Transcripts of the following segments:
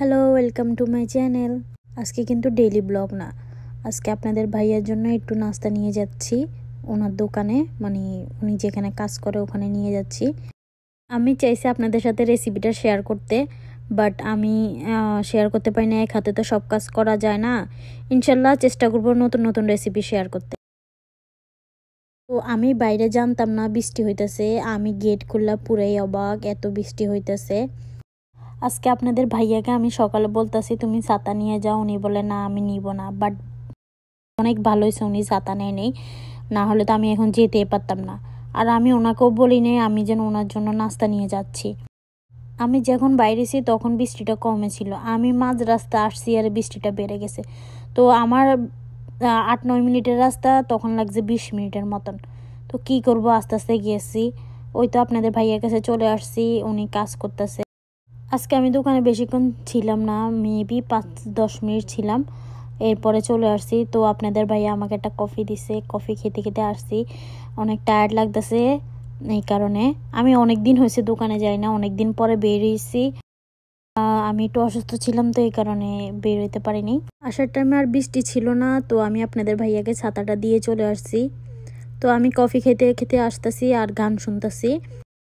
Hello, welcome to my channel. আজকে কিন্তু daily blog না, আজকে আপনাদের ভাইয়ার জন্য একটু নাস্তা নিয়ে যাচ্ছি ওনার দোকানে, মানে উনি যেখানে কাজ করে ওখানে নিয়ে যাচ্ছি। আমি চাইছি আপনাদের সাথে রেসিপিটা শেয়ার করতে, বাট আমি শেয়ার করতে পারি না, এক হাতে তো সব কাজ করা যায় না। ইনশাল্লাহ চেষ্টা করব নতুন নতুন রেসিপি শেয়ার করতে। তো আমি বাইরে জানতাম না বৃষ্টি হইতেছে, আমি গেট খুললা পুরাই অবাক, এত বৃষ্টি হইতেছে। আজকে আপনাদের ভাইয়াকে আমি সকালে বলতেছি তুমি ছাতা নিয়ে যাও, উনি বলে না আমি নিব না। বাট অনেক ভালো হয়েছে উনি ছাতা নেই, না হলে তো আমি এখন যেতেই পারতাম না। আর আমি ওনাকেও বলি নেই আমি যেন ওনার জন্য নাস্তা নিয়ে যাচ্ছি। আমি যখন বাইরেছি তখন বৃষ্টিটা কমে ছিল, আমি মাঝ রাস্তা আসছি আর বৃষ্টিটা বেড়ে গেছে। তো আমার 8-9 মিনিটের রাস্তা তখন লাগছে 20 মিনিটের মতন। তো কি করব, আস্তে আস্তে গিয়েছি। ওই তো আপনাদের ভাইয়ার কাছে চলে আসছি, উনি কাজ করতেছে। আজকে আমি দোকানে বেশিক্ষণ ছিলাম না, মেবি 5-10 মিনিট ছিলাম, এরপরে চলে আসছি। তো আপনাদের ভাইয়া আমাকে একটা কফি দিছে, কফি খেতে খেতে আসছি। অনেক টায়ার্ড লাগতেছে, এই কারণে আমি অনেক দিন হয়েছে দোকানে যাই না, অনেক দিন পরে বেরিয়েছি। আমি একটু অসুস্থ ছিলাম, তো এই কারণে বের হইতে পারিনি। আসার টাইমে আর বৃষ্টি ছিল না, তো আমি আপনাদের ভাইয়াকে ছাতাটা দিয়ে চলে আসছি। তো আমি কফি খেতে খেতে আসতেছি আর গান শুনতেছি।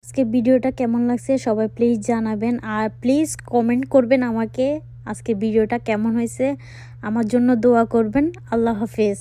আজকে ভিডিওটা কেমন লাগছে সবাই প্লিজ জানাবেন, আর প্লিজ কমেন্ট করবেন আমাকে আজকে ভিডিওটা কেমন হয়েছে, আমার জন্য দোয়া করবেন। আল্লাহ হাফেজ।